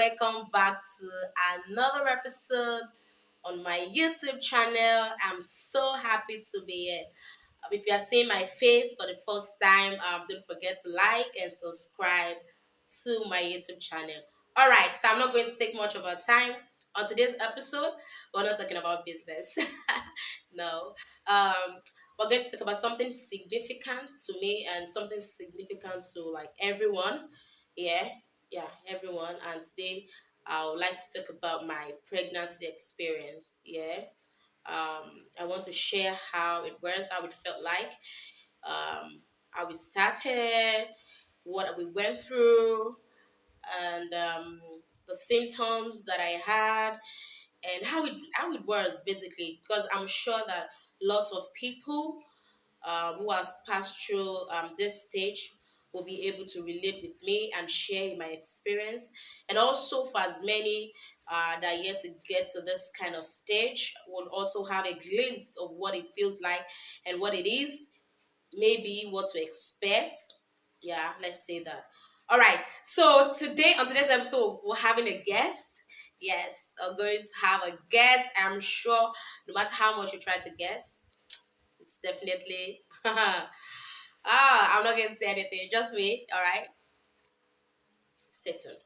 welcome back to another episode on my YouTube channel. I'm so happy to be here. If you are seeing my face for the first time, don't forget to like and subscribe to my YouTube channel. All right, so I'm not going to take much of our time on today's episode. We're not talking about business. No. Um, we're going to talk about something significant to me and something significant to like everyone. Yeah, yeah, everyone. And today I would like to talk about my pregnancy experience. Yeah. I want to share how it was, how it felt like, how we started, what we went through, and the symptoms that I had, and how it was basically. Because I'm sure that lots of people who has passed through this stage will be able to relate with me and share my experience. And also for as many that are yet to get to this kind of stage will also have a glimpse of what it feels like and what it is, maybe what to expect. Yeah, let's say that. All right. So today on today's episode, we're having a guest. Yes, I'm going to have a guest. I'm sure no matter how much you try to guess, it's definitely I'm not gonna say anything. Just wait. All right. Stay tuned.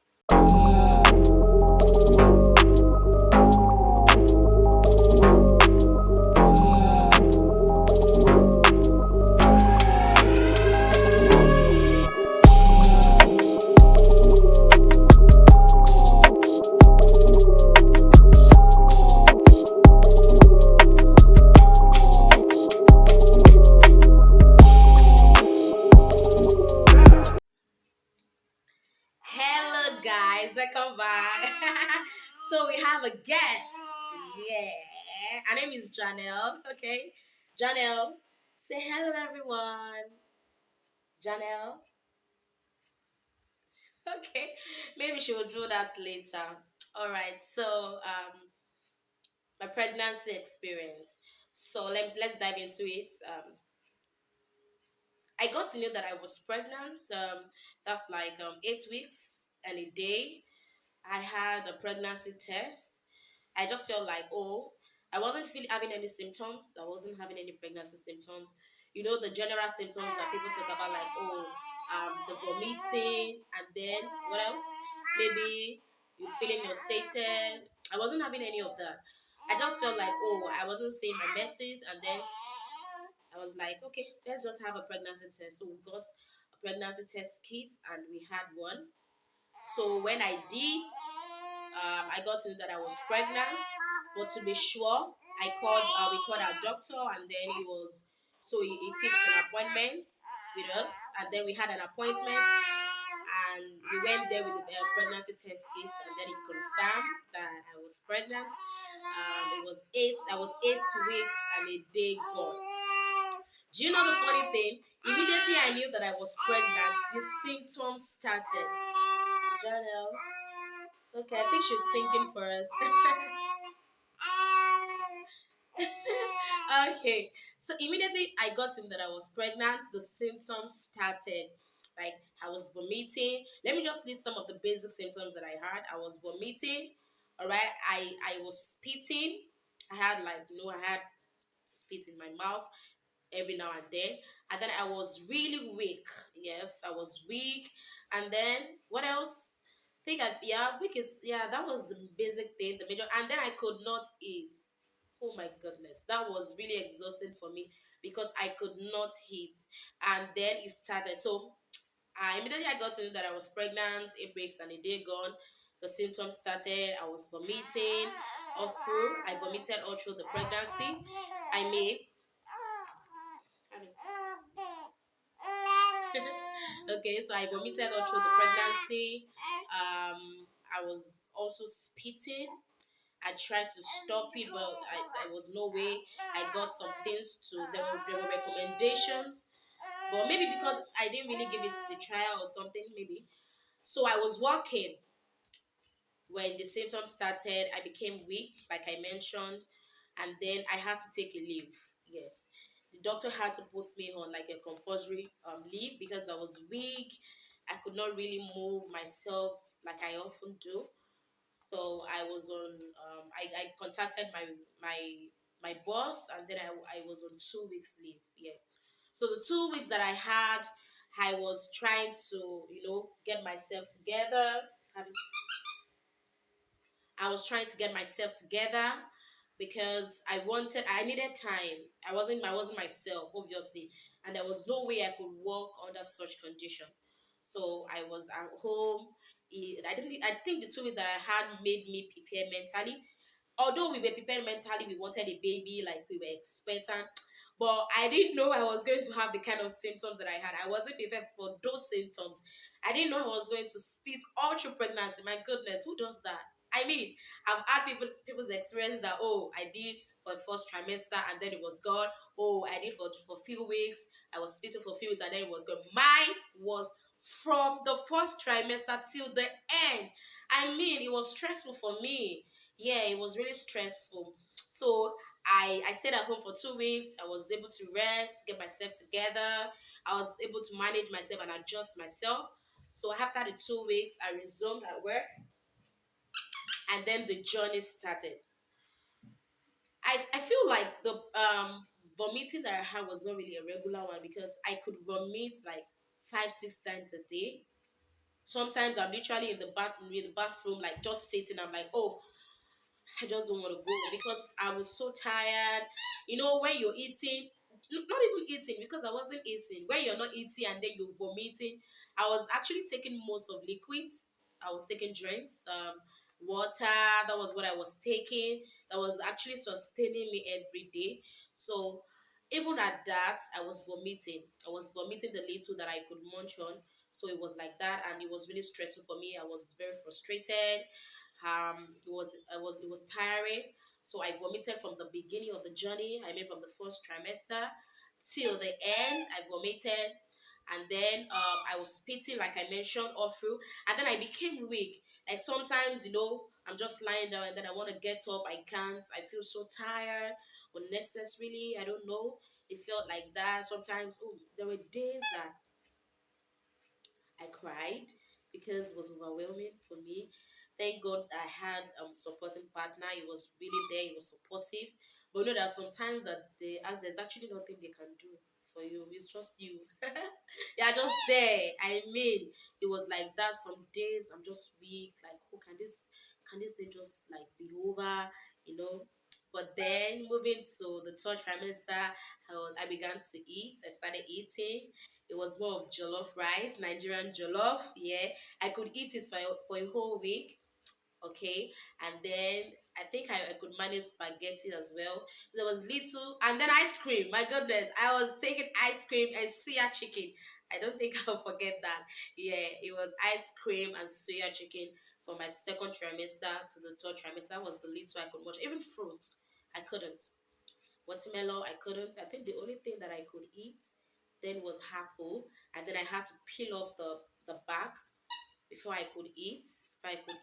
Hello, guys. Welcome back. So we have a guest. Yeah. Her name is Janelle. Okay. Janelle, say hello, everyone. Janelle. Okay. Maybe she will do that later. All right. So my pregnancy experience. So let's dive into it. I got to know that I was pregnant. That's like 8 weeks and a day. I had a pregnancy test. I just felt like, oh, I wasn't feeling having any symptoms. I wasn't having any pregnancy symptoms. You know, the general symptoms that people talk about, like, oh, the vomiting, and then what else? Maybe you feeling nauseated. I wasn't having any of that. I just felt like, oh, I wasn't seeing my message, and then I was like, okay, let's just have a pregnancy test. So we got a pregnancy test kit, and we had one. So when I did, I got to know that I was pregnant. But to be sure, we called our doctor, and then he fixed an appointment with us, and then we had an appointment, and we went there with the pregnancy test kit, and then he confirmed that I was pregnant. I was 8 weeks and a day gone. Do you know the funny thing? Immediately I knew that I was pregnant, the symptoms started. Janelle. Okay, I think she's singing for us. Okay, so immediately I got in that I was pregnant, the symptoms started. Like I was vomiting. Let me just list some of the basic symptoms that I had. I was vomiting. All right, I was spitting. I had spit in my mouth every now and then. And then I was really weak. Yes, I was weak. And then what else? Weak is that was the basic thing, the major. And then I could not eat. Oh my goodness, that was really exhausting for me because I could not eat. And then it started. So immediately I got to know that I was pregnant, 8 weeks and a day gone. The symptoms started. I was vomiting all through. I vomited all through the pregnancy. I mean, okay, so I vomited all through the pregnancy. I was also spitting. I tried to stop it, but there was no way. I got some things there were recommendations, but maybe because I didn't really give it a trial or something, maybe. So I was walking when the symptoms started. I became weak, like I mentioned, and then I had to take a leave. Yes, the doctor had to put me on like a compulsory leave because I was weak. I could not really move myself like I often do. So I was on. I contacted my boss, and then I was on 2 weeks leave. Yeah. So the 2 weeks that I had, I was trying to get myself together. Having I was trying to get myself together because I needed time. I wasn't myself, obviously, and there was no way I could work under such condition. So I was at home. I think the 2 weeks that I had made me prepare mentally. Although we were prepared mentally, we wanted a baby, like we were expectant. But I didn't know I was going to have the kind of symptoms that I had. I wasn't prepared for those symptoms. I didn't know I was going to spit all through pregnancy. My goodness, who does that? I mean, I've had people's experiences that, oh, I did for the first trimester and then it was gone. Oh, I did for a few weeks. I was spitting for a few weeks and then it was gone. Mine was from the first trimester till the end. I mean, it was stressful for me. Yeah, it was really stressful. So I stayed at home for 2 weeks. I was able to rest, get myself together. I was able to manage myself and adjust myself. So after the 2 weeks, I resumed at work, and then the journey started. I feel like the vomiting that I had was not really a regular one because I could vomit like 5 6 times a day. Sometimes I'm literally in the bathroom, like just sitting. I'm like, oh, I just don't want to go because I was so tired. When you're eating, not even eating because I wasn't eating. When you're not eating and then you're vomiting, I was actually taking most of liquids. I was taking drinks, water. That was what I was taking. That was actually sustaining me every day. So even at that, I was vomiting. I was vomiting the little that I could munch on. So it was like that, and it was really stressful for me. I was very frustrated. It was tiring. So I vomited from the beginning of the journey. I mean, from the first trimester till the end. I vomited, and then I was spitting, like I mentioned, all through. And then I became weak. Like sometimes, I'm just lying down, and then I want to get up. I can't. I feel so tired unnecessarily. I don't know. It felt like that. Sometimes, oh, there were days that I cried because it was overwhelming for me. Thank God I had supporting partner. He was really there. He was supportive. But there are sometimes that there's actually nothing they can do for you. It's just you. You're just there. I mean, it was like that. Some days I'm just weak. Like, oh, can this thing just like be over? You know. But then moving to the third trimester, I began to eat. I started eating. It was more of jollof rice, Nigerian jollof. Yeah, I could eat it for a whole week. Okay, and then I think I could manage spaghetti as well. There was little, and then ice cream. My goodness, I was taking ice cream and suya chicken. I don't think I'll forget that. Yeah, it was ice cream and suya chicken for my second trimester to the third trimester. That was the little I could watch. Even fruit, I couldn't. Watermelon, I couldn't. I think the only thing that I could eat then was apple, and then I had to peel off the back before I could eat. If I could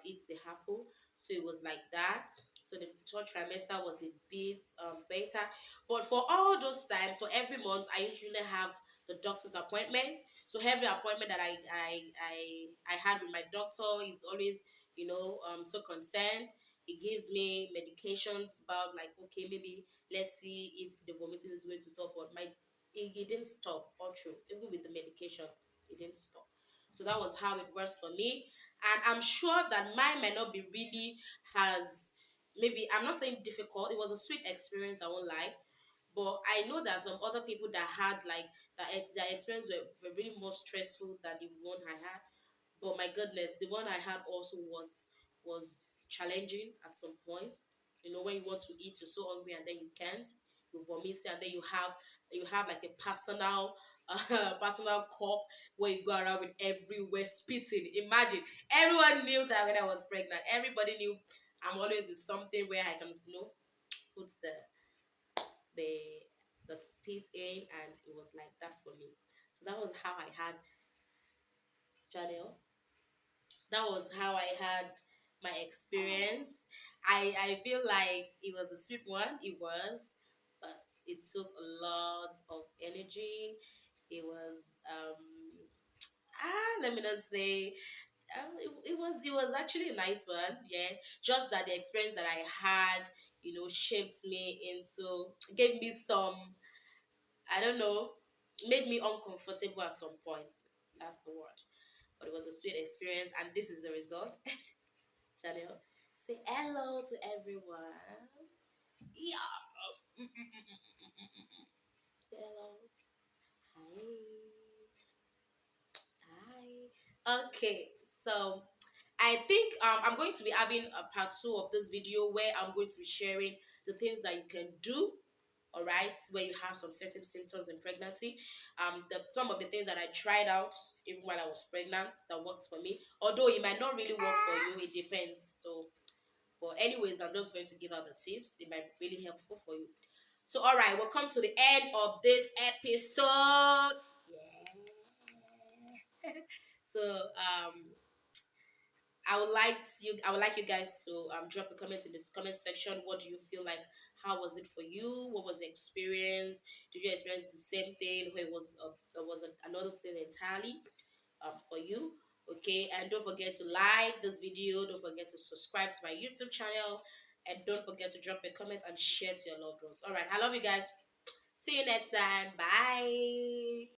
eat the apple, so it was like that. So the third trimester was a bit better, but for all those times, so every month I usually have the doctor's appointment. So every appointment that I had with my doctor is always so concerned. He gives me medications about, like, okay, maybe let's see if the vomiting is going to stop, but it didn't stop all through. Even with the medication, it didn't stop. So that was how it works for me. And I'm sure that mine might not be really as, maybe, I'm not saying difficult. It was a sweet experience, I won't lie. But I know that some other people that had like their experience were really more stressful than the one I had. But my goodness, the one I had also was challenging at some point. When you want to eat, you're so hungry and then you can't. You vomit, and then you have like a personal personal cup where you go around with everywhere spitting. Imagine, everyone knew that when I was pregnant. Everybody knew I'm always with something where I can put the the spit in, and it was like that for me. So that was how I had Janelle. That was how I had my experience. I feel like it was a sweet one. It was, but it took a lot of energy. It was let me not say. it was actually a nice one, yeah. Just that the experience that I had, shaped me into, gave me some, I don't know, made me uncomfortable at some point. That's the word. But it was a sweet experience, and this is the result. Chanel, say hello to everyone. Yeah. Say hello. Hi. Hi. Okay, so I think I'm going to be having a part two of this video where I'm going to be sharing the things that you can do. All right, where you have some certain symptoms in pregnancy. Some of the things that I tried out even when I was pregnant that worked for me. Although it might not really work for you, it depends. So, but anyways, I'm just going to give out the tips. It might be really helpful for you. So, all right, we'll come to the end of this episode. Yeah. So, I would like you guys to drop a comment in this comment section. What do you feel like? How was it for you? What was the experience? Did you experience the same thing? Or another thing entirely for you? Okay, and don't forget to like this video. Don't forget to subscribe to my YouTube channel, and don't forget to drop a comment and share to your loved ones. All right, I love you guys. See you next time. Bye.